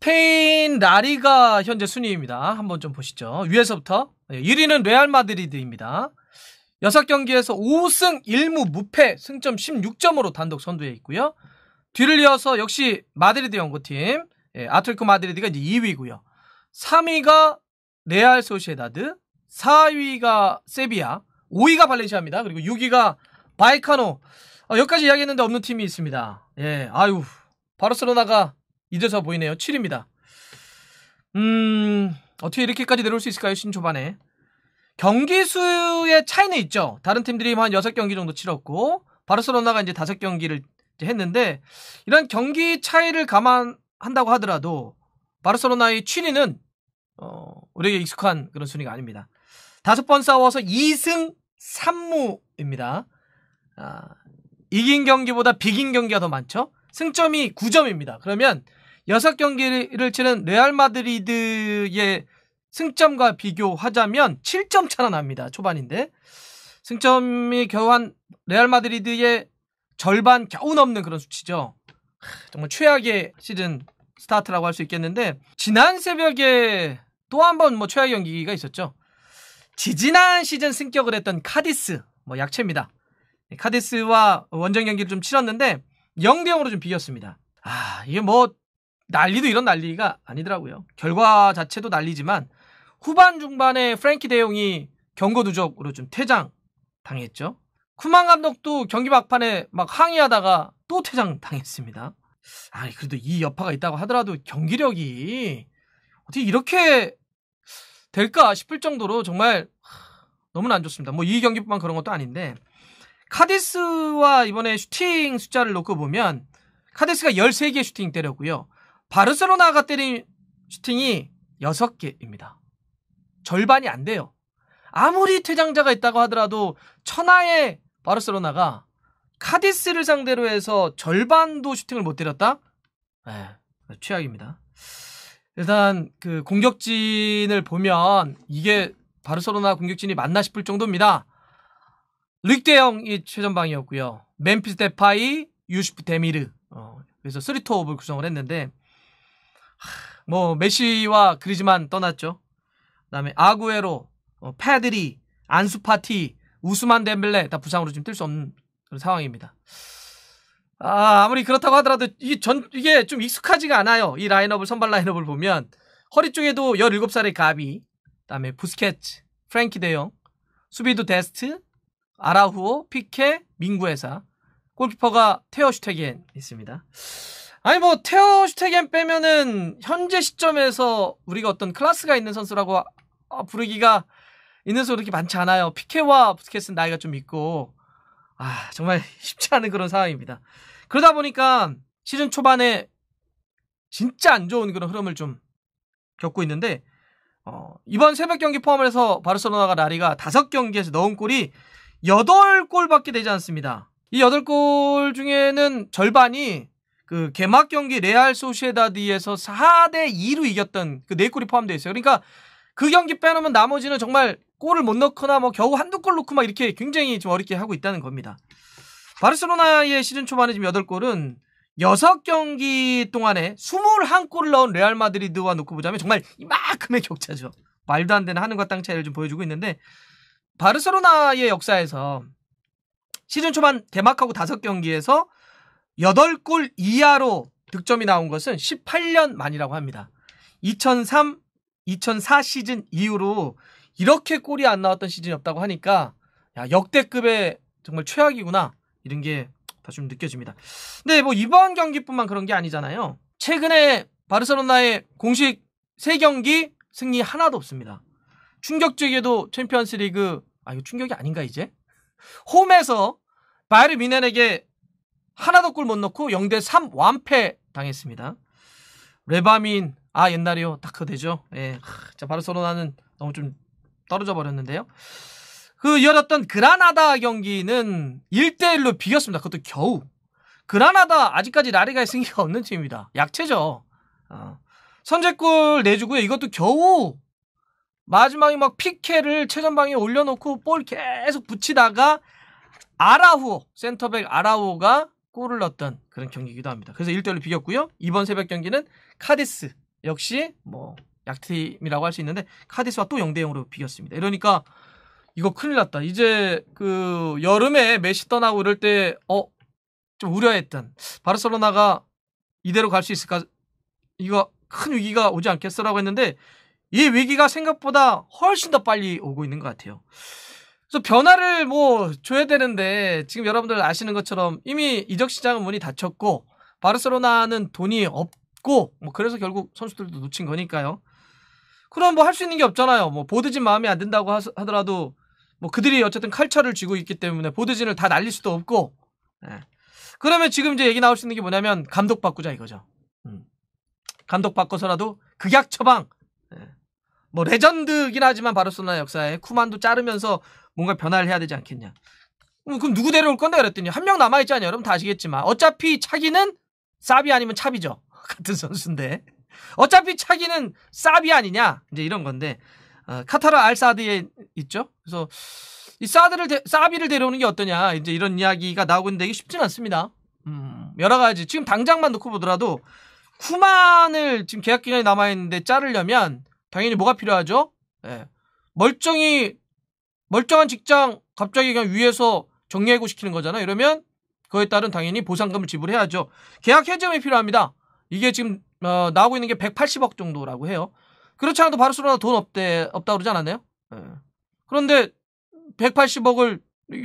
스페인 라리가 현재 순위입니다. 한번 좀 보시죠. 위에서부터 1위는 레알 마드리드입니다. 6경기에서 5승 1무 무패, 승점 16점으로 단독 선두에 있고요. 뒤를 이어서 역시 마드리드 연고팀 아틀레티코 마드리드가 이제 2위고요. 3위가 레알 소시에다드, 4위가 세비야, 5위가 발렌시아입니다. 그리고 6위가 바이카노. 여기까지 이야기했는데 없는 팀이 있습니다. 아유, 바르셀로나가 이제서 보이네요. 7위입니다. 어떻게 이렇게까지 내려올 수 있을까요? 신초반에. 경기 수의 차이는 있죠. 다른 팀들이 한 6경기 정도 치렀고, 바르셀로나가 이제 5경기를 했는데, 이런 경기 차이를 감안한다고 하더라도, 바르셀로나의 7위는, 우리에게 익숙한 그런 순위가 아닙니다. 5번 싸워서 2승 3무입니다. 이긴 경기보다 비긴 경기가 더 많죠? 승점이 9점입니다. 그러면 6경기를 치른 레알 마드리드의 승점과 비교하자면 7점 차나 납니다. 초반인데. 승점이 겨우 한 레알 마드리드의 절반 겨우 넘는 그런 수치죠. 정말 최악의 시즌 스타트라고 할 수 있겠는데, 지난 새벽에 또 한 번 최악의 경기가 있었죠. 지지난 시즌 승격을 했던 카디스, 약체입니다. 카디스와 원정 경기를 좀 치렀는데 0대0으로 좀 비겼습니다. 이게 난리도 이런 난리가 아니더라고요. 결과 자체도 난리지만 후반 중반에 프랭키 데용이 경고 누적으로 좀 퇴장 당했죠. 쿠만 감독도 경기 막판에 항의하다가 또 퇴장 당했습니다. 그래도 이 여파가 있다고 하더라도 경기력이 어떻게 이렇게 될까 싶을 정도로 정말 너무나 안 좋습니다. 이 경기뿐만 그런 것도 아닌데, 카디스와 이번에 슈팅 숫자를 놓고 보면 카디스가 13개 슈팅 때렸고요. 바르셀로나가 때린 슈팅이 6개입니다. 절반이 안 돼요. 아무리 퇴장자가 있다고 하더라도 천하의 바르셀로나가 카디스를 상대로 해서 절반도 슈팅을 못 때렸다? 최악입니다. 일단 그 공격진을 보면 이게 바르셀로나 공격진이 맞나 싶을 정도입니다. 릭 데영이 최전방이었고요. 멤피스 데파이, 유슈프 데미르. 그래서 쓰리톱을 구성을 했는데, 메시와 그리즈만 떠났죠. 그다음에 아구에로, 페드리, 안수파티, 우스만 덴벨레 다 부상으로 지금 뛸 수 없는 그런 상황입니다. 아무리 그렇다고 하더라도 이게 좀 익숙하지가 않아요. 이 라인업을, 선발 라인업을 보면 허리 쪽에도 17살의 가비, 그다음에 부스케츠, 프랭키 데용, 수비도 데스트, 아라후오, 피케, 민구에사, 골키퍼가 테오 슈테겐 있습니다. 테오 슈테겐 빼면은 현재 시점에서 우리가 어떤 클래스가 있는 선수라고 부르기가 있는 선수 그렇게 많지 않아요. 피케와 부스케츠는 나이가 좀 있고, 정말 쉽지 않은 그런 상황입니다. 그러다 보니까 시즌 초반에 진짜 안 좋은 그런 흐름을 좀 겪고 있는데, 이번 새벽 경기 포함을 해서 바르셀로나가 라리가 5경기에서 넣은 골이 8골밖에 되지 않습니다. 이 8골 중에는 절반이 그 개막 경기 레알 소시에다드에서 4대2로 이겼던 그 4골이 포함되어 있어요. 그러니까 그 경기 빼놓으면 나머지는 정말 골을 못 넣거나 겨우 한두 골 넣고 이렇게 굉장히 좀 어렵게 하고 있다는 겁니다. 바르셀로나의 시즌 초반에 지금 8골은 6경기 동안에 21골을 넣은 레알 마드리드와 놓고 보자면 정말 이만큼의 격차죠. 말도 안 되는 하늘과 땅 차이를 좀 보여주고 있는데, 바르셀로나의 역사에서 시즌 초반 개막하고 5경기에서 8골 이하로 득점이 나온 것은 18년 만이라고 합니다. 2003, 2004 시즌 이후로 이렇게 골이 안 나왔던 시즌이 없다고 하니까 역대급의 정말 최악이구나, 이런 게 다 좀 느껴집니다. 근데 이번 경기뿐만 그런 게 아니잖아요. 최근에 바르셀로나의 공식 3경기 승리 하나도 없습니다. 충격적이게도 챔피언스리그, 이거 충격이 아닌가 이제? 홈에서 바이에른 뮌헨에게 하나도 골 못 넣고 0대3 완패 당했습니다. 레바민, 옛날이요. 딱 그거 되죠. 바르셀로나는 너무 좀 떨어져 버렸는데요. 그 열었던 그라나다 경기는 1대1로 비겼습니다. 그것도 겨우. 그라나다 아직까지 라리가에 승리가 없는 팀입니다. 약체죠. 선제골 내주고요. 이것도 겨우 마지막에 피케를 최전방에 올려놓고 볼 계속 붙이다가 아라후오, 센터백 아라후오가 골을 넣었던 그런 경기이기도 합니다. 그래서 1대1로 비겼고요. 이번 새벽 경기는 카디스, 역시 뭐 약팀이라고 할 수 있는데 카디스와 또 0대0으로 비겼습니다. 이러니까 이거 큰일 났다. 이제 그 여름에 메시 떠나고 이럴 때 좀 우려했던 바르셀로나가 이대로 갈 수 있을까? 이거 큰 위기가 오지 않겠어라고 했는데 이 위기가 생각보다 훨씬 더 빨리 오고 있는 것 같아요. 그래서 변화를 뭐 줘야 되는데 지금 여러분들 아시는 것처럼 이미 이적 시장은 문이 닫혔고 바르셀로나는 돈이 없고 뭐 그래서 결국 선수들도 놓친 거니까요. 그럼 뭐 할 수 있는 게 없잖아요. 뭐 보드진 마음에 안 든다고 하더라도 뭐 그들이 어쨌든 칼철을 쥐고 있기 때문에 보드진을 다 날릴 수도 없고. 예. 그러면 지금 이제 얘기 나올 수 있는 게 뭐냐면 감독 바꾸자 이거죠. 감독 바꿔서라도 극약 처방. 예. 뭐 레전드긴 하지만 바르셀로나 역사에 쿠만도 자르면서 뭔가 변화를 해야 되지 않겠냐. 그럼 누구 데려올 건데 그랬더니 한 명 남아있잖아요. 여러분 다 아시겠지만 어차피 차기는 사비 아니면 차비죠. 같은 선수인데 어차피 차기는 사비 아니냐 이제 이런 건데 카타르 알사드에 있죠. 그래서 이 사비를 데려오는 게 어떠냐 이제 이런 이야기가 나오고 있는데 이게 쉽진 않습니다. 여러 가지 지금 당장만 놓고 보더라도 쿠만을 지금 계약 기간이 남아있는데 자르려면 당연히 뭐가 필요하죠? 예. 멀쩡한 직장 갑자기 그냥 위에서 정리해고시키는 거잖아요. 이러면 그에 따른 당연히 보상금을 지불해야죠. 계약 해지금이 필요합니다. 이게 지금 나오고 있는 게 180억 정도라고 해요. 그렇지 않아도 바르셀로나 돈 없다고 그러지 않았나요? 예. 그런데 180억을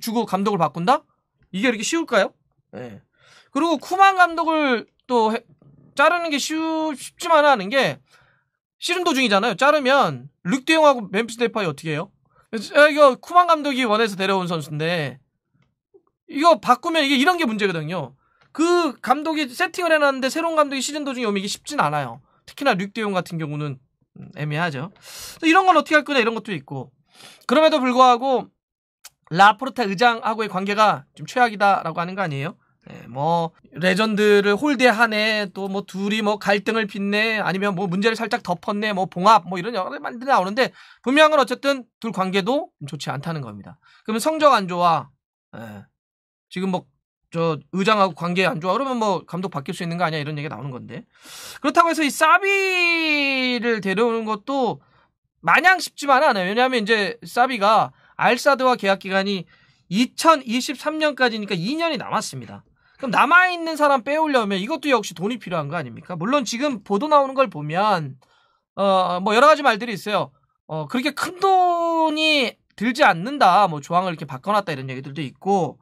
주고 감독을 바꾼다? 이게 이렇게 쉬울까요? 예. 그리고 쿠만 감독을 또 자르는 게 쉽지만 않은 게 시즌 도중이잖아요. 자르면 룩데용하고 멤피스 데파이 어떻게 해요? 이거 쿠만 감독이 원해서 데려온 선수인데 이거 바꾸면 이게 이런 게 문제거든요. 그 감독이 세팅을 해놨는데 새로운 감독이 시즌 도중에 오면 이게 쉽진 않아요. 특히나 룩데용 같은 경우는 애매하죠. 이런 건 어떻게 할 거냐 이런 것도 있고 그럼에도 불구하고 라포르타 의장하고의 관계가 좀 최악이다라고 하는 거 아니에요? 네, 뭐 레전드를 홀대하네 또 뭐 둘이 뭐 갈등을 빚네 아니면 뭐 문제를 살짝 덮었네 뭐 봉합 뭐 이런 여러 말들이 나오는데 분명한 건 어쨌든 둘 관계도 좋지 않다는 겁니다. 그러면 성적 안 좋아 지금 뭐 저 의장하고 관계 안 좋아 그러면 뭐 감독 바뀔 수 있는 거 아니야 이런 얘기가 나오는 건데 그렇다고 해서 이 사비를 데려오는 것도 마냥 쉽지만은 않아요. 왜냐하면 이제 사비가 알사드와 계약 기간이 2023년까지니까 2년이 남았습니다. 그럼 남아있는 사람 빼오려면 이것도 역시 돈이 필요한 거 아닙니까? 물론 지금 보도 나오는 걸 보면 뭐 여러 가지 말들이 있어요. 그렇게 큰 돈이 들지 않는다. 뭐 조항을 이렇게 바꿔놨다 이런 얘기들도 있고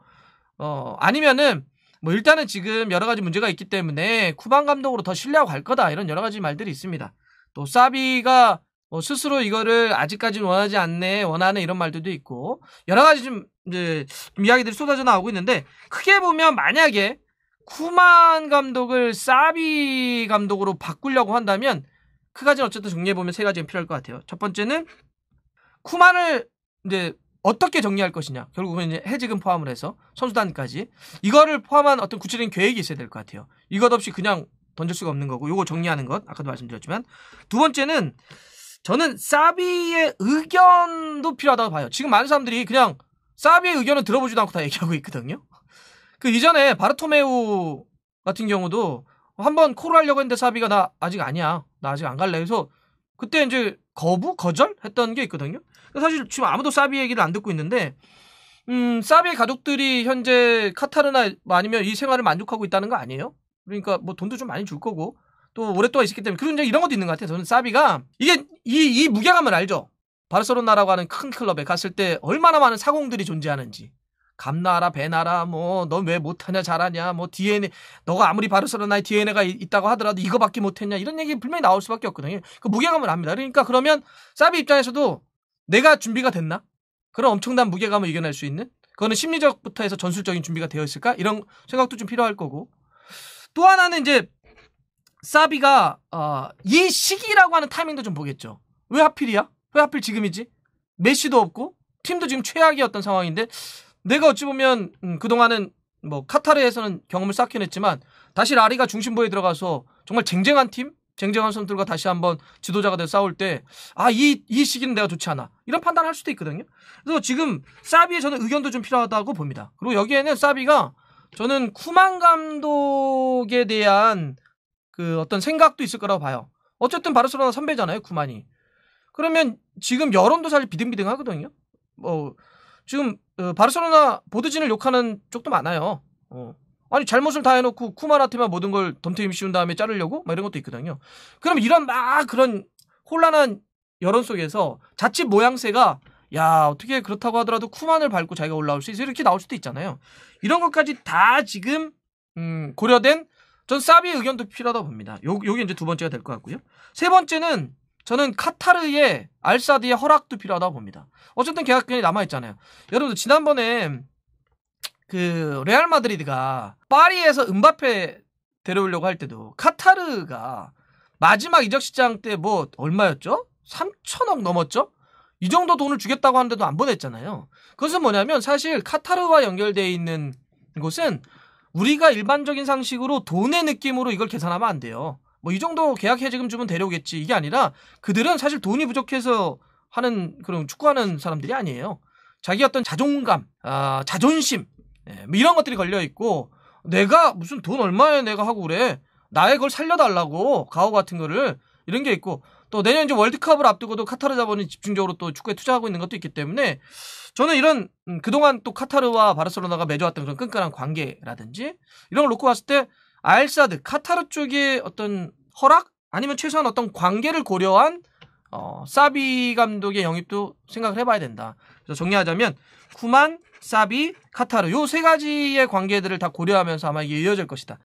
아니면은 뭐 일단은 지금 여러 가지 문제가 있기 때문에 쿠만 감독으로 더 신뢰하고 갈 거다 이런 여러 가지 말들이 있습니다. 또 사비가 스스로 이거를 아직까지는 원하지 않네 원하는 이런 말들도 있고 여러 가지 좀 이제 이야기들이 쏟아져 나오고 있는데 크게 보면 만약에 쿠만 감독을 사비 감독으로 바꾸려고 한다면 그 가지는 어쨌든 정리해보면 세 가지가 필요할 것 같아요. 첫 번째는 쿠만을 이제 어떻게 정리할 것이냐 결국은 이제 해지금 포함을 해서 선수단까지 이거를 포함한 어떤 구체적인 계획이 있어야 될 것 같아요. 이것 없이 그냥 던질 수가 없는 거고 요거 정리하는 것 아까도 말씀드렸지만 두 번째는 저는 사비의 의견도 필요하다고 봐요. 지금 많은 사람들이 그냥 사비의 의견은 들어보지도 않고 다 얘기하고 있거든요. 그 이전에 바르토메우 같은 경우도 한번 콜을 하려고 했는데 사비가 나 아직 아니야. 나 아직 안 갈래. 그래서 그때 이제 거절? 했던 게 있거든요. 사실 지금 아무도 사비 얘기를 안 듣고 있는데 사비의 가족들이 현재 카타르나 아니면 이 생활을 만족하고 있다는 거 아니에요? 그러니까 뭐 돈도 좀 많이 줄 거고 또 오랫동안 있었기 때문에 그런 이런 것도 있는 것 같아요. 저는 사비가 이게 이 무게감을 알죠. 바르셀로나라고 하는 큰 클럽에 갔을 때 얼마나 많은 사공들이 존재하는지 감나라 배나라 뭐 너 왜 못하냐 잘하냐 뭐 DNA 너가 아무리 바르셀로나에 DNA가 있다고 하더라도 이거밖에 못했냐 이런 얘기 분명히 나올 수밖에 없거든요. 그 무게감을 압니다. 그러니까 그러면 사비 입장에서도 내가 준비가 됐나? 그런 엄청난 무게감을 이겨낼 수 있는 그거는 심리적부터 해서 전술적인 준비가 되어 있을까? 이런 생각도 좀 필요할 거고 또 하나는 이제 사비가 이 시기라고 하는 타이밍도 좀 보겠죠. 왜 하필이야? 왜 하필 지금이지? 메시도 없고 팀도 지금 최악이었던 상황인데 내가 어찌 보면 그동안은 뭐 카타르에서는 경험을 쌓긴 했지만 다시 라리가 중심부에 들어가서 정말 쟁쟁한 팀? 쟁쟁한 선수들과 다시 한번 지도자가 돼서 싸울 때 이 시기는 내가 좋지 않아. 이런 판단을 할 수도 있거든요. 그래서 지금 사비의 저는 의견도 좀 필요하다고 봅니다. 그리고 여기에는 사비가 저는 쿠만 감독에 대한 그 어떤 생각도 있을 거라고 봐요. 어쨌든 바르셀로나 선배잖아요, 쿠만이. 그러면 지금 여론도 사실 비등비등하거든요. 지금 바르셀로나 보드진을 욕하는 쪽도 많아요. 아니 잘못을 다 해놓고 쿠만한테만 모든 걸 덤태임 씌운 다음에 자르려고 막 이런 것도 있거든요. 그럼 이런 막 그런 혼란한 여론 속에서 자칫 모양새가 야 어떻게 그렇다고 하더라도 쿠만을 밟고 자기가 올라올 수 있어 이렇게 나올 수도 있잖아요. 이런 것까지 다 지금 고려된 전 사비의 의견도 필요하다고 봅니다. 요게 이제 두 번째가 될 것 같고요. 세 번째는 저는 카타르의 알사드의 허락도 필요하다고 봅니다. 어쨌든 계약권이 남아있잖아요. 여러분들 지난번에 그 레알 마드리드가 파리에서 음바페 데려오려고 할 때도 카타르가 마지막 이적 시장 때 뭐 얼마였죠? 3천억 넘었죠? 이 정도 돈을 주겠다고 하는데도 안 보냈잖아요. 그것은 뭐냐면 사실 카타르와 연결되어 있는 곳은 우리가 일반적인 상식으로 돈의 느낌으로 이걸 계산하면 안 돼요. 뭐 이 정도 계약 해지금 주면 데려오겠지 이게 아니라 그들은 사실 돈이 부족해서 하는 그런 축구하는 사람들이 아니에요. 자기 어떤 자존감, 자존심 뭐 이런 것들이 걸려 있고 내가 무슨 돈 얼마에 내가 하고 그래 나의 그걸 살려달라고 가오 같은 거를 이런 게 있고 또 내년 이제 월드컵을 앞두고도 카타르 자본이 집중적으로 또 축구에 투자하고 있는 것도 있기 때문에 저는 이런 그동안 또 카타르와 바르셀로나가 맺어왔던 그런 끈끈한 관계라든지 이런 걸 놓고 봤을 때 알사드 카타르 쪽의 어떤 허락 아니면 최소한 어떤 관계를 고려한 사비 감독의 영입도 생각을 해봐야 된다. 그래서 정리하자면 쿠만, 사비, 카타르 요 세 가지의 관계들을 다 고려하면서 아마 이게 이어질 것이다.